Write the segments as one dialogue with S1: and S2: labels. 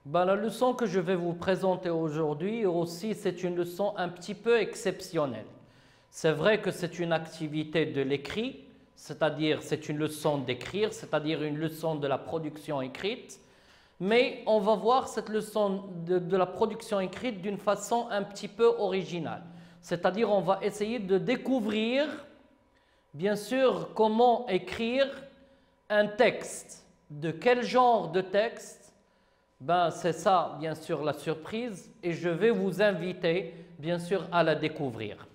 S1: Ben, la leçon que je vais vous présenter aujourd'hui aussi, c'est une leçon un petit peu exceptionnelle. C'est vrai que c'est une activité de l'écrit, c'est-à-dire c'est une leçon d'écrire, c'est-à-dire une leçon de la production écrite, mais on va voir cette leçon de la production écrite d'une façon un petit peu originale. C'est-à-dire on va essayer de découvrir, bien sûr, comment écrire un texte. De quel genre de texte? Ben, c'est ça, bien sûr, la surprise, et je vais vous inviter, bien sûr, à la découvrir.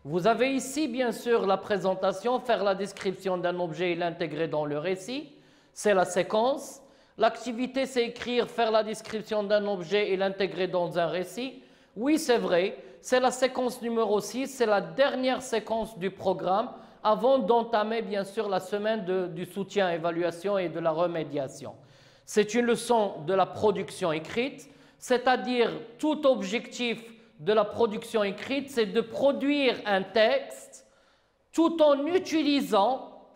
S1: Vous avez ici, bien sûr, la présentation, faire la description d'un objet et l'intégrer dans le récit. C'est la séquence. L'activité, c'est écrire, faire la description d'un objet et l'intégrer dans un récit. Oui, c'est vrai, c'est la séquence numéro 6, c'est la dernière séquence du programme avant d'entamer, bien sûr, la semaine du soutien, évaluation et de la remédiation. C'est une leçon de la production écrite, c'est-à-dire tout objectif de la production écrite, c'est de produire un texte tout en utilisant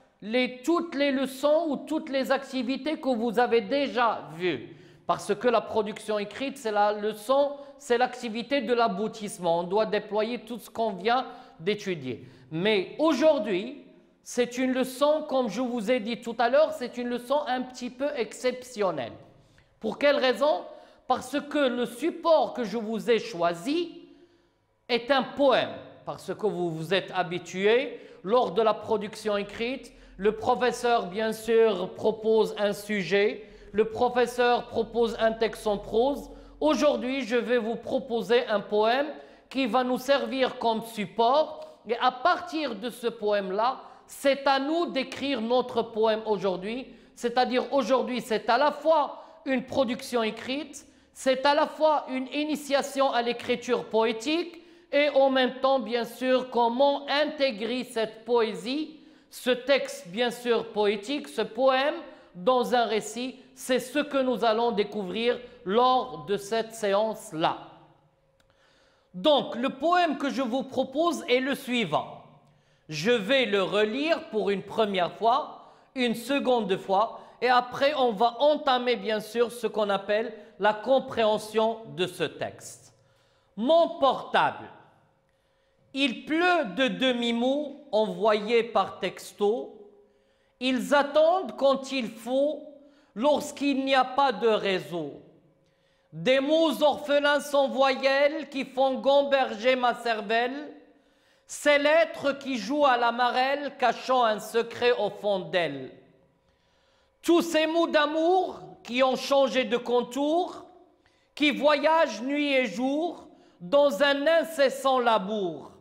S1: toutes les leçons ou toutes les activités que vous avez déjà vues. Parce que la production écrite, c'est la leçon, c'est l'activité de l'aboutissement. On doit déployer tout ce qu'on vient d'étudier. Mais aujourd'hui, c'est une leçon, comme je vous ai dit tout à l'heure, c'est une leçon un petit peu exceptionnelle. Pour quelle raison? Parce que le support que je vous ai choisi est un poème. Parce que vous vous êtes habitués, lors de la production écrite, le professeur, bien sûr, propose un sujet, le professeur propose un texte en prose. Aujourd'hui, je vais vous proposer un poème qui va nous servir comme support. Et à partir de ce poème-là, c'est à nous d'écrire notre poème aujourd'hui. C'est-à-dire aujourd'hui, c'est à la fois une production écrite, c'est à la fois une initiation à l'écriture poétique et en même temps, bien sûr, comment intégrer cette poésie, ce texte, bien sûr, poétique, ce poème, dans un récit. C'est ce que nous allons découvrir lors de cette séance-là. Donc, le poème que je vous propose est le suivant. Je vais le relire pour une première fois, une seconde fois, et après on va entamer bien sûr ce qu'on appelle la compréhension de ce texte. Mon portable. Il pleut de demi-mots envoyés par texto. Ils attendent quand il faut, lorsqu'il n'y a pas de réseau. Des mots orphelins sans voyelles qui font gamberger ma cervelle. Ces lettres qui jouent à la marelle, cachant un secret au fond d'elle. Tous ces mots d'amour qui ont changé de contour, qui voyagent nuit et jour dans un incessant labour.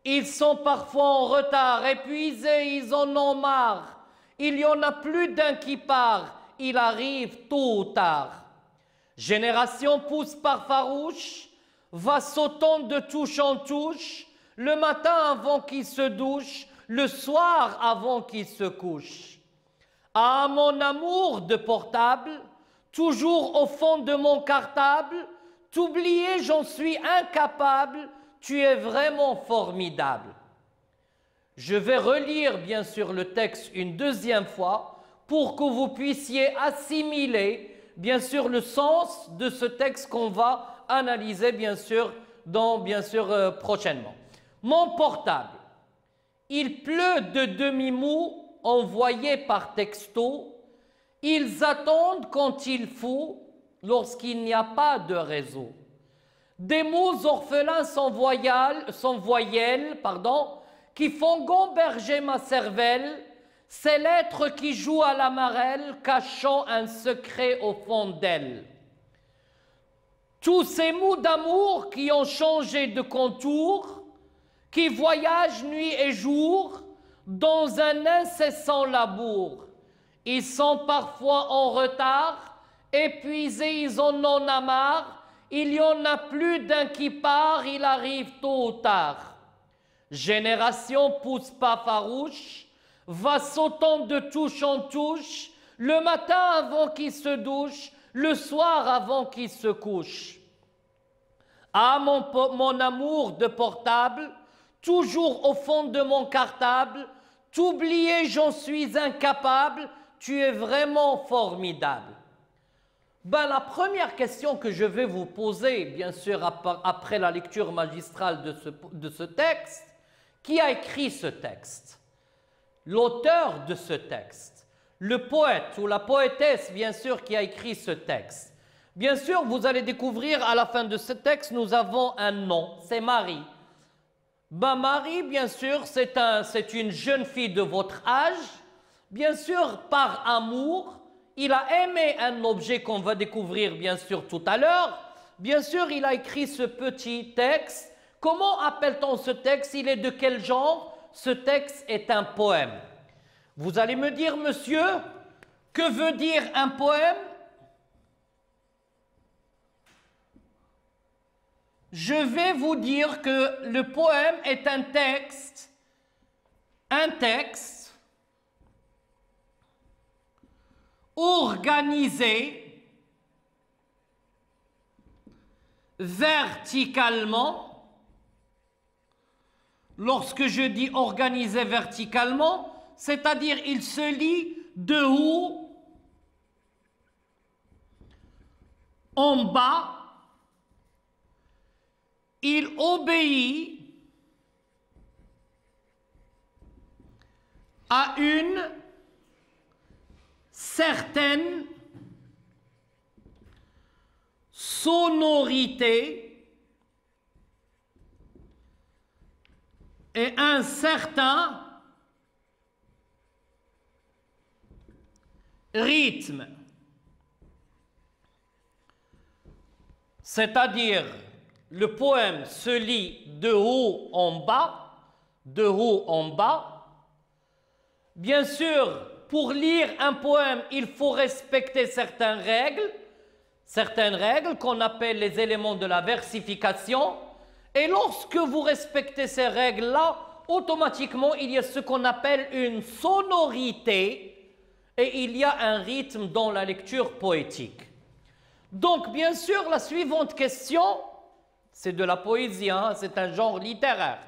S1: Ils sont parfois en retard, épuisés, ils en ont marre. Il y en a plus d'un qui part, il arrive tôt ou tard. Génération pousse par farouche, va sautant de touche en touche, le matin avant qu'il se douche, le soir avant qu'il se couche. Ah, mon amour de portable, toujours au fond de mon cartable, t'oublier j'en suis incapable, tu es vraiment formidable. Je vais relire bien sûr le texte une deuxième fois pour que vous puissiez assimiler bien sûr le sens de ce texte qu'on va analyser bien sûr prochainement. Mon portable, il pleut de demi-mots envoyés par texto. Ils attendent quand il faut, lorsqu'il n'y a pas de réseau. Des mots orphelins sans voyelles, qui font gamberger ma cervelle. Ces lettres qui jouent à la marelle, cachant un secret au fond d'elle. Tous ces mots d'amour qui ont changé de contour, qui voyagent nuit et jour dans un incessant labour. Ils sont parfois en retard, épuisés, ils en ont marre. Il y en a plus d'un qui part, il arrive tôt ou tard. Génération pousse pas farouche, va sautant de touche en touche, le matin avant qu'il se douche, le soir avant qu'il se couche. Ah, mon amour de portable, toujours au fond de mon cartable, t'oublier j'en suis incapable, tu es vraiment formidable. Ben, la première question que je vais vous poser, bien sûr, après la lecture magistrale de ce texte, qui a écrit ce texte? L'auteur de ce texte, le poète ou la poétesse, bien sûr, qui a écrit ce texte. Bien sûr, vous allez découvrir à la fin de ce texte, nous avons un nom, c'est Marie. Ben, Marie, bien sûr, c'est une jeune fille de votre âge. Bien sûr, par amour, il a aimé un objet qu'on va découvrir, bien sûr, tout à l'heure. Bien sûr, il a écrit ce petit texte. Comment appelle-t-on ce texte? Il est de quel genre? Ce texte est un poème. Vous allez me dire, monsieur, que veut dire un poème? Je vais vous dire que le poème est un texte organisé verticalement. Lorsque je dis organisé verticalement, c'est-à-dire il se lit de haut en bas, il obéit à une certaine sonorité et un certain rythme. C'est-à-dire, le poème se lit de haut en bas, de haut en bas. Bien sûr, pour lire un poème, il faut respecter certaines règles qu'on appelle les éléments de la versification. Et lorsque vous respectez ces règles-là, automatiquement, il y a ce qu'on appelle une sonorité et il y a un rythme dans la lecture poétique. Donc, bien sûr, la suivante question, c'est de la poésie, hein, c'est un genre littéraire.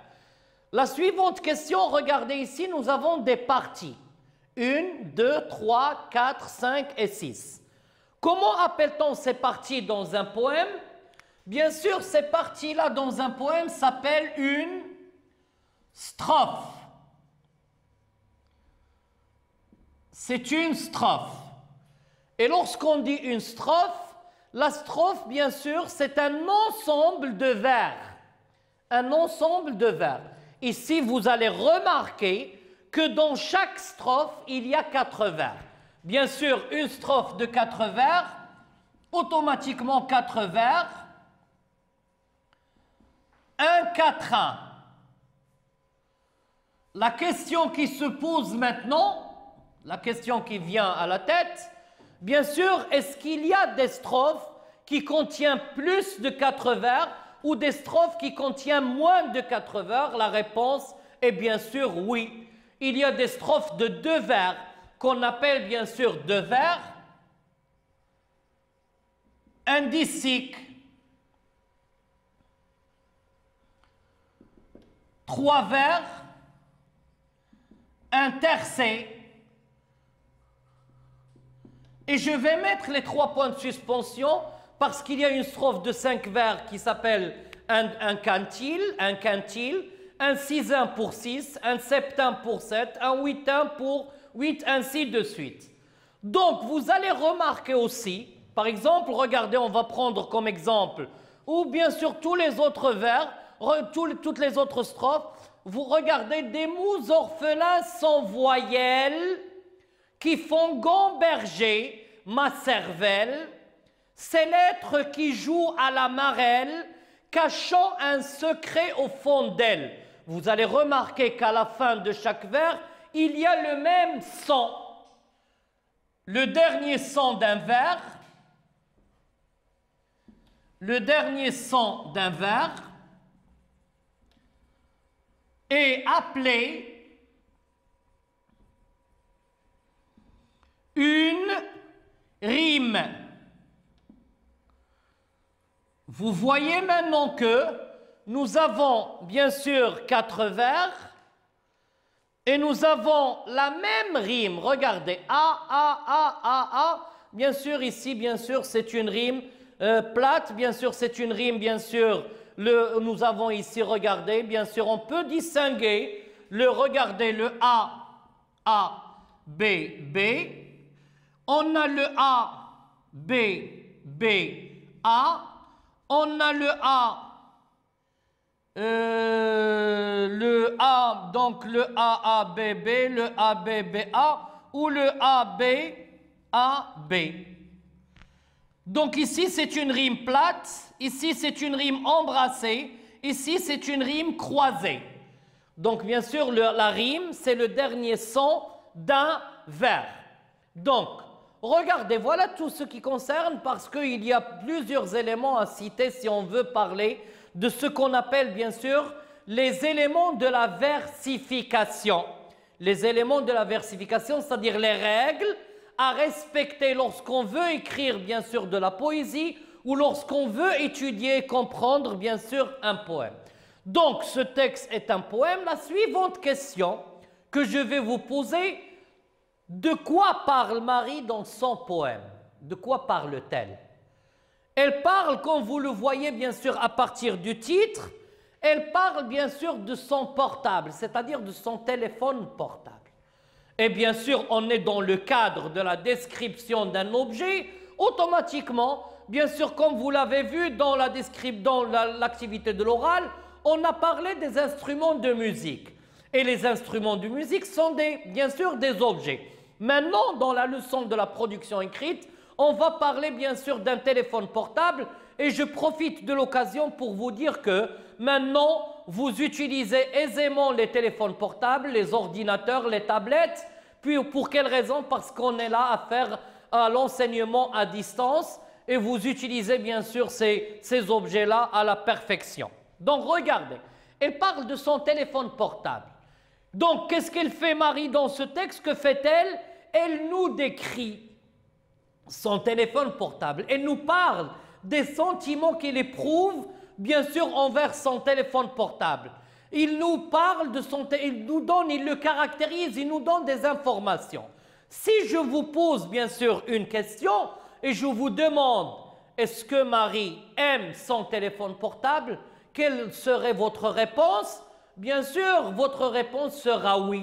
S1: La suivante question, regardez ici, nous avons des parties. 1, 2, 3, 4, 5 et 6. Comment appelle-t-on ces parties dans un poème? Bien sûr, ces parties-là dans un poème s'appellent une strophe. C'est une strophe. Et lorsqu'on dit une strophe, la strophe, bien sûr, c'est un ensemble de vers. Un ensemble de vers. Ici, vous allez remarquer que dans chaque strophe, il y a 4 vers. Bien sûr, une strophe de 4 vers, automatiquement 4 vers, un quatrain. La question qui se pose maintenant, la question qui vient à la tête, bien sûr, est-ce qu'il y a des strophes qui contiennent plus de 4 vers ou des strophes qui contiennent moins de 4 vers? La réponse est bien sûr oui. Il y a des strophes de 2 vers qu'on appelle bien sûr 2 vers, indiciques, 3 vers, intercés. Et je vais mettre les 3 points de suspension parce qu'il y a une strophe de 5 vers qui s'appelle un quintile, un sixième pour 6, un septième pour 7, un huitième pour 8, ainsi de suite. Donc, vous allez remarquer aussi, par exemple, regardez, on va prendre comme exemple, ou bien sûr tous les autres vers, toutes les autres strophes, vous regardez des mots orphelins sans voyelles qui font gamberger ma cervelle, ces lettres qui jouent à la marelle, cachant un secret au fond d'elle. Vous allez remarquer qu'à la fin de chaque vers, il y a le même son. Le dernier son d'un vers, est appelé une rime. Vous voyez maintenant que nous avons bien sûr 4 vers et nous avons la même rime. Regardez, A, A, A, A, A. bien sûr, ici, bien sûr, c'est une rime plate. Bien sûr, c'est une rime, bien sûr, nous avons ici, regardez, bien sûr, on peut distinguer, regardez, le A, B, B. On a le A, B, B, A. On a donc le A, A, B, B, le A, B, B, A, ou le A, B, A, B. Donc ici, c'est une rime plate, ici, c'est une rime embrassée, ici, c'est une rime croisée. Donc, bien sûr, la rime, c'est le dernier son d'un vers. Donc, regardez, voilà tout ce qui concerne, parce qu'il y a plusieurs éléments à citer si on veut parler de ce qu'on appelle, bien sûr, les éléments de la versification. Les éléments de la versification, c'est-à-dire les règles à respecter lorsqu'on veut écrire, bien sûr, de la poésie ou lorsqu'on veut étudier et comprendre, bien sûr, un poème. Donc, ce texte est un poème. La suivante question que je vais vous poser, de quoi parle Marie dans son poème? De quoi parle-t-elle? Elle parle, comme vous le voyez, bien sûr, à partir du titre, elle parle, bien sûr, de son portable, c'est-à-dire de son téléphone portable. Et bien sûr, on est dans le cadre de la description d'un objet, automatiquement, bien sûr, comme vous l'avez vu dans l'activité de l'oral, on a parlé des instruments de musique. Et les instruments de musique sont bien sûr des objets. Maintenant, dans la leçon de la production écrite, on va parler bien sûr d'un téléphone portable et je profite de l'occasion pour vous dire que maintenant, vous utilisez aisément les téléphones portables, les ordinateurs, les tablettes. Puis pour quelle raison? Parce qu'on est là à faire l'enseignement à distance et vous utilisez bien sûr ces objets-là à la perfection. Donc regardez, elle parle de son téléphone portable. Donc qu'est-ce qu'elle fait Marie dans ce texte? Que fait-elle? Elle nous décrit son téléphone portable. Elle nous parle des sentiments qu'elle éprouve, bien sûr, envers son téléphone portable. Il nous parle de il le caractérise, il nous donne des informations. Si je vous pose, bien sûr, une question et je vous demande, est-ce que Marie aime son téléphone portable? Quelle serait votre réponse? Bien sûr, votre réponse sera oui.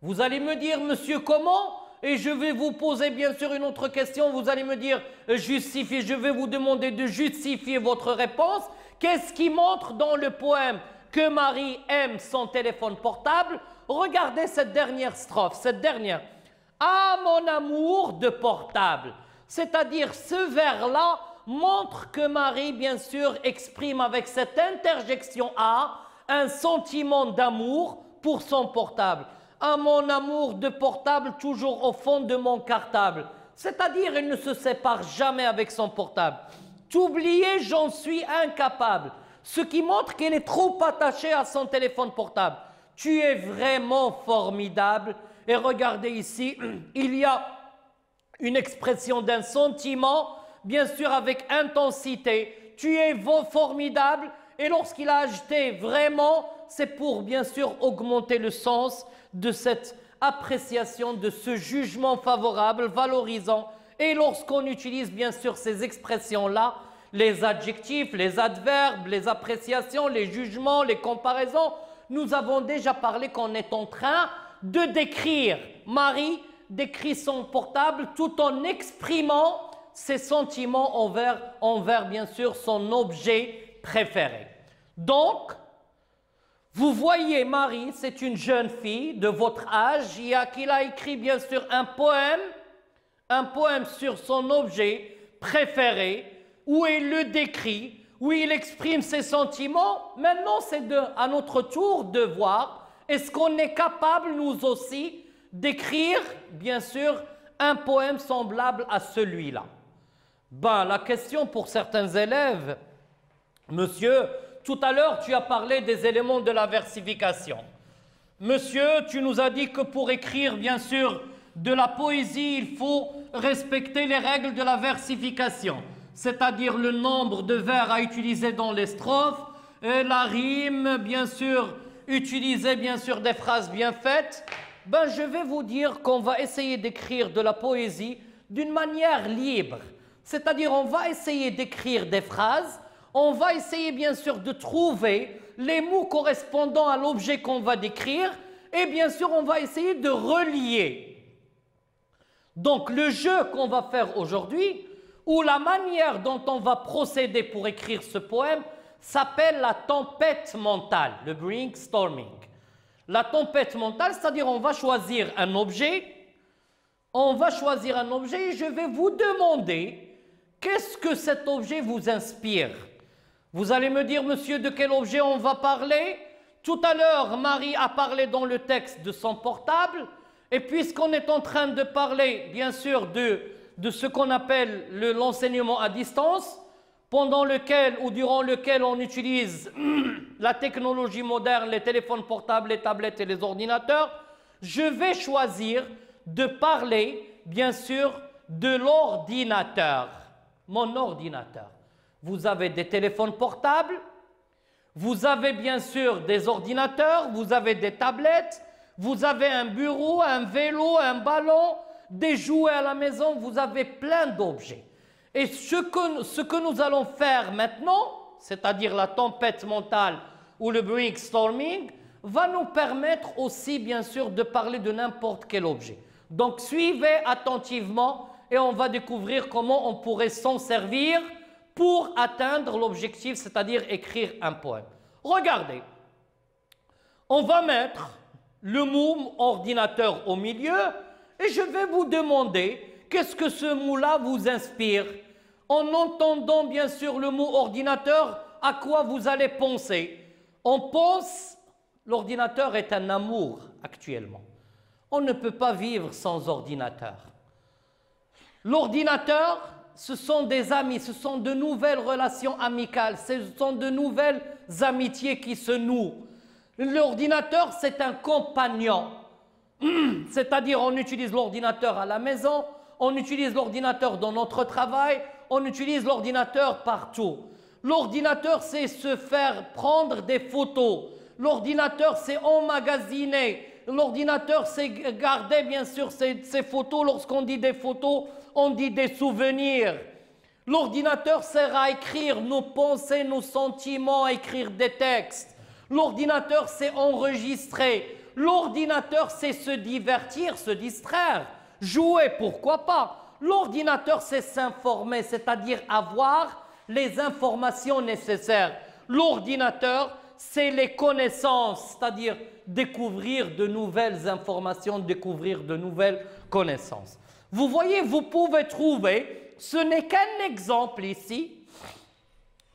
S1: Vous allez me dire, monsieur, comment? Et je vais vous poser bien sûr une autre question. Vous allez me dire, justifiez. Je vais vous demander de justifier votre réponse. Qu'est-ce qui montre dans le poème que Marie aime son téléphone portable? Regardez cette dernière strophe, cette dernière. Ah, mon amour de portable. C'est-à-dire, ce vers-là montre que Marie, bien sûr, exprime avec cette interjection A un sentiment d'amour pour son portable. Ah, mon amour de portable, toujours au fond de mon cartable. C'est-à-dire, elle ne se sépare jamais avec son portable. T'oublier, j'en suis incapable. Ce qui montre qu'elle est trop attachée à son téléphone portable. Tu es vraiment formidable. Et regardez ici, il y a une expression d'un sentiment, bien sûr avec intensité. Tu es formidable. Et lorsqu'il a ajouté vraiment, c'est pour bien sûr augmenter le sens de cette appréciation, de ce jugement favorable, valorisant. Et lorsqu'on utilise bien sûr ces expressions-là, les adjectifs, les adverbes, les appréciations, les jugements, les comparaisons, nous avons déjà parlé qu'on est en train de décrire. Marie décrit son portable tout en exprimant ses sentiments envers bien sûr son objet préféré. Donc, vous voyez, Marie, c'est une jeune fille de votre âge qui a écrit bien sûr un poème sur son objet préféré, où il le décrit, où il exprime ses sentiments. Maintenant, c'est à notre tour de voir, est-ce qu'on est capable, nous aussi, d'écrire, bien sûr, un poème semblable à celui-là? Ben, la question pour certains élèves, monsieur, tout à l'heure, tu as parlé des éléments de la versification. Monsieur, tu nous as dit que pour écrire, bien sûr, de la poésie, il faut respecter les règles de la versification, c'est-à-dire le nombre de vers à utiliser dans les strophes, et la rime, bien sûr, utiliser, bien sûr, des phrases bien faites. Ben, je vais vous dire qu'on va essayer d'écrire de la poésie d'une manière libre. C'est-à-dire, on va essayer d'écrire des phrases, on va essayer bien sûr de trouver les mots correspondant à l'objet qu'on va décrire, et bien sûr, on va essayer de relier. Donc, le jeu qu'on va faire aujourd'hui, ou la manière dont on va procéder pour écrire ce poème, s'appelle la tempête mentale, le brainstorming. La tempête mentale, c'est-à-dire on va choisir un objet, et je vais vous demander qu'est-ce que cet objet vous inspire. Vous allez me dire, monsieur, de quel objet on va parler? Tout à l'heure, Marie a parlé dans le texte de son portable, et puisqu'on est en train de parler, bien sûr, de ce qu'on appelle l'enseignement à distance, pendant lequel ou durant lequel on utilise la technologie moderne, les téléphones portables, les tablettes et les ordinateurs, je vais choisir de parler, bien sûr, de l'ordinateur. Mon ordinateur. Vous avez des téléphones portables, vous avez bien sûr des ordinateurs, vous avez des tablettes, vous avez un bureau, un vélo, un ballon, des jouets à la maison, vous avez plein d'objets. Et ce que nous allons faire maintenant, c'est-à-dire la tempête mentale ou le brainstorming, va nous permettre aussi bien sûr de parler de n'importe quel objet. Donc suivez attentivement et on va découvrir comment on pourrait s'en servir pour atteindre l'objectif, c'est-à-dire écrire un poème. Regardez, on va mettre le mot ordinateur au milieu et je vais vous demander qu'est-ce que ce mot-là vous inspire. En entendant bien sûr le mot ordinateur, à quoi vous allez penser? On pense, l'ordinateur est un amour actuellement. On ne peut pas vivre sans ordinateur. L'ordinateur, ce sont des amis, ce sont de nouvelles relations amicales, ce sont de nouvelles amitiés qui se nouent. L'ordinateur, c'est un compagnon. C'est-à-dire, on utilise l'ordinateur à la maison, on utilise l'ordinateur dans notre travail, on utilise l'ordinateur partout. L'ordinateur, c'est se faire prendre des photos. L'ordinateur, c'est emmagasiner. L'ordinateur, c'est garder, bien sûr, ces photos. Lorsqu'on dit des photos, on dit des souvenirs. L'ordinateur sert à écrire nos pensées, nos sentiments, à écrire des textes. L'ordinateur, c'est enregistrer. L'ordinateur, c'est se divertir, se distraire. Jouer, pourquoi pas. L'ordinateur, c'est s'informer, c'est-à-dire avoir les informations nécessaires. L'ordinateur, c'est les connaissances, c'est-à-dire découvrir de nouvelles informations, découvrir de nouvelles connaissances. Vous voyez, vous pouvez trouver, ce n'est qu'un exemple ici,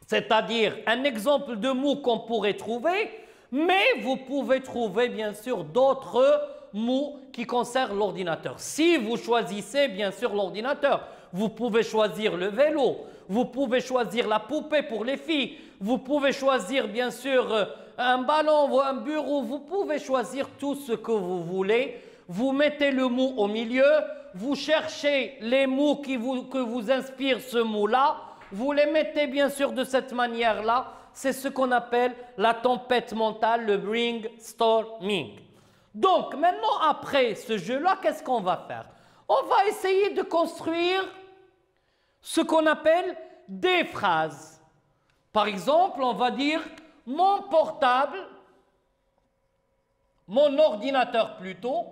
S1: c'est-à-dire un exemple de mots qu'on pourrait trouver, mais vous pouvez trouver bien sûr d'autres mots qui concernent l'ordinateur. Si vous choisissez bien sûr l'ordinateur, vous pouvez choisir le vélo, vous pouvez choisir la poupée pour les filles, vous pouvez choisir bien sûr un ballon ou un bureau, vous pouvez choisir tout ce que vous voulez. Vous mettez le mot au milieu, vous cherchez les mots que vous inspirent ce mot-là, vous les mettez bien sûr de cette manière-là. C'est ce qu'on appelle la tempête mentale, le brainstorming. Donc, maintenant, après ce jeu-là, qu'est-ce qu'on va faire? On va essayer de construire ce qu'on appelle des phrases. Par exemple, on va dire « mon portable », mon ordinateur plutôt,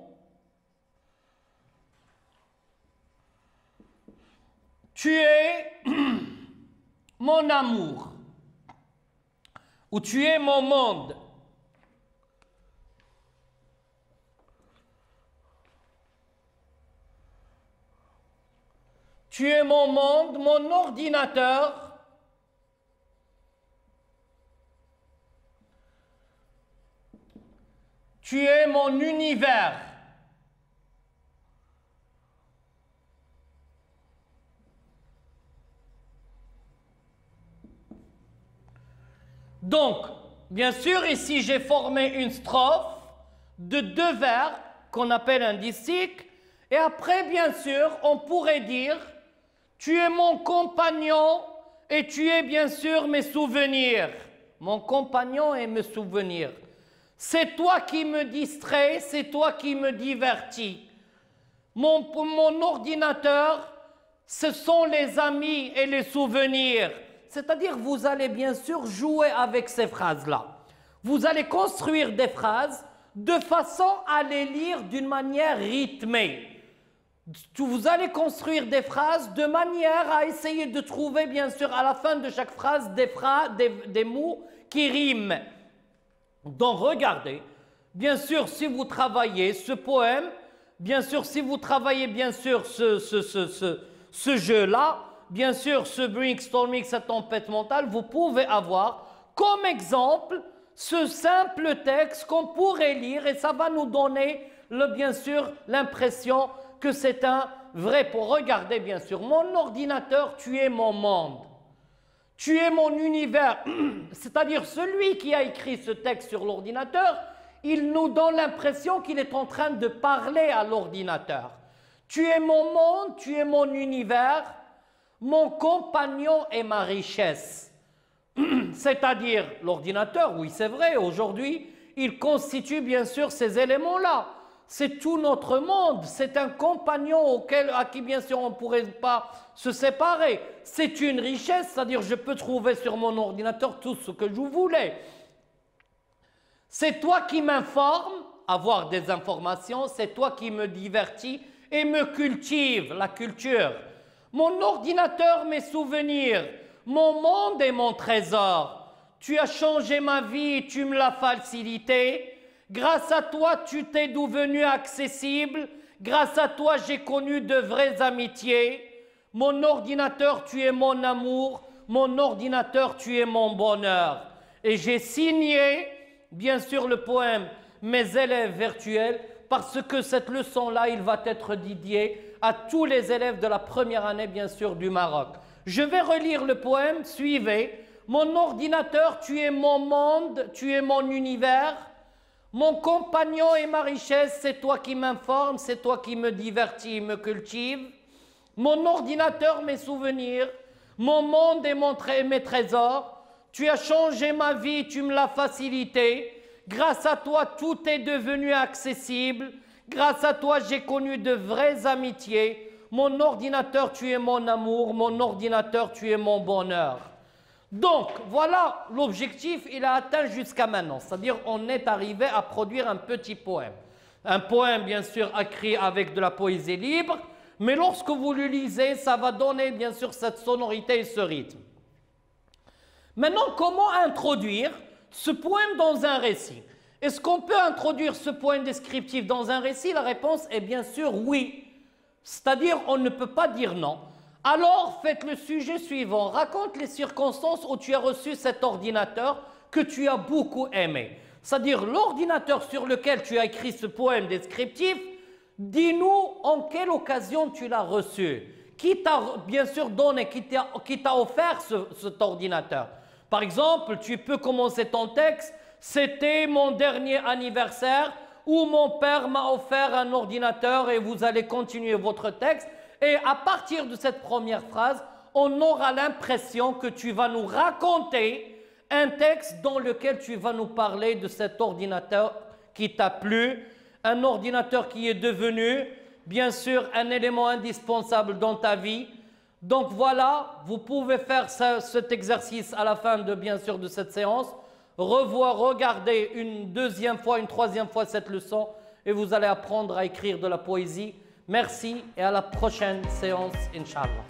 S1: tu es mon amour, ou tu es mon monde. Tu es mon monde, mon ordinateur. Tu es mon univers. Donc, bien sûr, ici, j'ai formé une strophe de 2 vers qu'on appelle un distique. Et après, bien sûr, on pourrait dire « Tu es mon compagnon et tu es bien sûr mes souvenirs. » Mon compagnon et mes souvenirs. C'est toi qui me distrais, c'est toi qui me divertis. Mon ordinateur, ce sont les amis et les souvenirs. C'est-à-dire, vous allez bien sûr jouer avec ces phrases-là. Vous allez construire des phrases de façon à les lire d'une manière rythmée. Vous allez construire des phrases de manière à essayer de trouver, bien sûr, à la fin de chaque phrase, des mots qui riment. Donc, regardez, bien sûr, si vous travaillez ce poème, bien sûr, si vous travaillez, bien sûr, ce jeu-là, bien sûr, ce brainstorming, cette tempête mentale, vous pouvez avoir comme exemple ce simple texte qu'on pourrait lire et ça va nous donner, bien sûr, l'impression que c'est un vrai pour regarder, bien sûr. Mon ordinateur, tu es mon monde. Tu es mon univers. C'est-à-dire celui qui a écrit ce texte sur l'ordinateur, il nous donne l'impression qu'il est en train de parler à l'ordinateur. Tu es mon monde, tu es mon univers, mon compagnon et ma richesse. C'est-à-dire l'ordinateur, oui c'est vrai, aujourd'hui, il constitue bien sûr ces éléments-là. C'est tout notre monde, c'est un compagnon à qui bien sûr on ne pourrait pas se séparer. C'est une richesse, c'est-à-dire je peux trouver sur mon ordinateur tout ce que je voulais. C'est toi qui m'informe, avoir des informations, c'est toi qui me divertis et me cultive, la culture. Mon ordinateur, mes souvenirs, mon monde et mon trésor. Tu as changé ma vie, tu me l'as facilité. Grâce à toi, tu t'es devenu accessible. Grâce à toi, j'ai connu de vraies amitiés. Mon ordinateur, tu es mon amour. Mon ordinateur, tu es mon bonheur. Et j'ai signé, bien sûr, le poème « Mes élèves virtuels » parce que cette leçon-là, il va être dédié à tous les élèves de la première année, bien sûr, du Maroc. Je vais relire le poème, suivez. Mon ordinateur, tu es mon monde, tu es mon univers. Mon compagnon et ma richesse, c'est toi qui m'informe, c'est toi qui me divertis, me cultive. Mon ordinateur, mes souvenirs, mon monde et mes trésors. Tu as changé ma vie, tu me l'as facilité. Grâce à toi, tout est devenu accessible. Grâce à toi, j'ai connu de vraies amitiés. Mon ordinateur, tu es mon amour. Mon ordinateur, tu es mon bonheur. Donc, voilà l'objectif, il a atteint jusqu'à maintenant. C'est-à-dire, on est arrivé à produire un petit poème. Un poème, bien sûr, écrit avec de la poésie libre, mais lorsque vous le lisez, ça va donner, bien sûr, cette sonorité et ce rythme. Maintenant, comment introduire ce poème dans un récit? Est-ce qu'on peut introduire ce poème descriptif dans un récit? La réponse est bien sûr oui. C'est-à-dire, on ne peut pas dire non. Alors, faites le sujet suivant. Raconte les circonstances où tu as reçu cet ordinateur que tu as beaucoup aimé. C'est-à-dire, l'ordinateur sur lequel tu as écrit ce poème descriptif, dis-nous en quelle occasion tu l'as reçu. Qui t'a bien sûr donné, qui t'a offert cet ordinateur. Par exemple, tu peux commencer ton texte. C'était mon dernier anniversaire où mon père m'a offert un ordinateur et vous allez continuer votre texte. Et à partir de cette première phrase, on aura l'impression que tu vas nous raconter un texte dans lequel tu vas nous parler de cet ordinateur qui t'a plu, un ordinateur qui est devenu, bien sûr, un élément indispensable dans ta vie. Donc voilà, vous pouvez faire cet exercice à la fin de, bien sûr, de cette séance. Regarder une deuxième fois, une troisième fois cette leçon et vous allez apprendre à écrire de la poésie. Merci et à la prochaine séance, Inch'Allah.